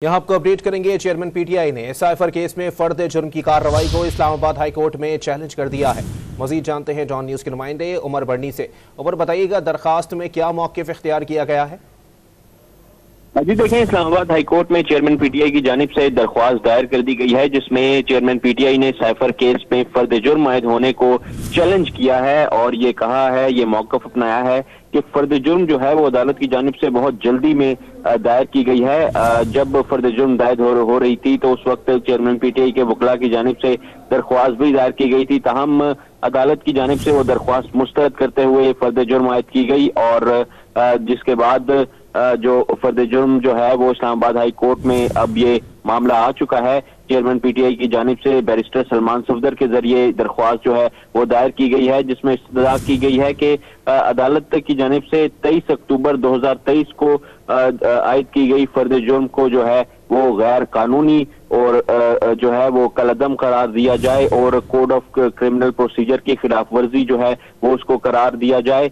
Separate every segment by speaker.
Speaker 1: यहाँ आपको अपडेट करेंगे। चेयरमैन पीटीआई ने साइफर केस में फर्द जुर्म की कार्रवाई को इस्लामाबाद हाई कोर्ट में चैलेंज कर दिया है। मजीद जानते हैं डॉन न्यूज़ के नुमाइंदे उमर बर्नी से। उमर, बताइएगा दरखास्त में क्या मौक़िफ़ इख्तियार किया गया है?
Speaker 2: जी देखें, इस्लामाबाद हाई कोर्ट में चेयरमैन पीटीआई की जानिब से दरख्वास्त दायर कर दी गई है, जिसमें चेयरमैन पीटीआई ने साइफर केस में फर्द जुर्म आयद होने को चैलेंज किया है और ये कहा है, ये मौक़िफ़ अपनाया है कि फर्द जुर्म जो है वो अदालत की जानिब से बहुत जल्दी में दायर की गई है। जब फर्द जुर्म दायर हो रही थी तो उस वक्त चेयरमैन पीटीआई के वकला की जानिब से दरख्वास्त भी दायर की गई थी, ताहम अदालत की जानिब से वो दरख्वास्त मुस्तरद करते हुए फर्द जुर्म आयद की गई और जिसके बाद जो फर्द जुर्म जो है वो इस्लामाबाद हाई कोर्ट में अब ये मामला आ चुका है। चेयरमैन पीटीआई की जानिब से बैरिस्टर सलमान सफदर के जरिए दरख्वास्त जो है वो दायर की गई है, जिसमें इस्तदा की गई है कि अदालत की जानिब से 23 अक्टूबर 2023 को आयद की गई फर्द जुर्म को जो है वो गैर कानूनी और जो है वो कलअदम करार दिया जाए और कोड ऑफ क्रिमिनल प्रोसीजर की खिलाफ वर्जी जो है वो उसको करार दिया जाए।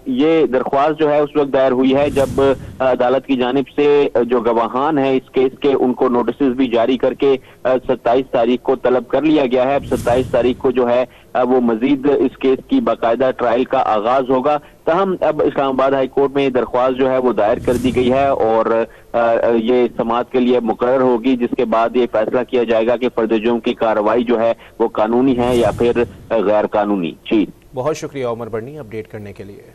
Speaker 2: ये दरख्वास्त जो है उस वक्त दायर हुई है जब अदालत की जानिब से जो गवाहान है इस केस के उनको नोटिस भी जारी करके 27 तारीख को तलब कर लिया गया है। अब 27 तारीख को जो है वो मजीद इस केस की बाकायदा ट्रायल का आगाज होगा। तहम अब इस्लामाबाद हाई कोर्ट में दरख्वास्त जो है वो दायर कर दी गई है और ये समाअत के लिए मुकर्रर होगी, जिसके बाद ये फैसला किया जाएगा कि फर्द जुर्म की कार्रवाई जो है वो कानूनी है या फिर गैर कानूनी। जी,
Speaker 1: बहुत शुक्रिया उमर बर्नी अपडेट करने के लिए।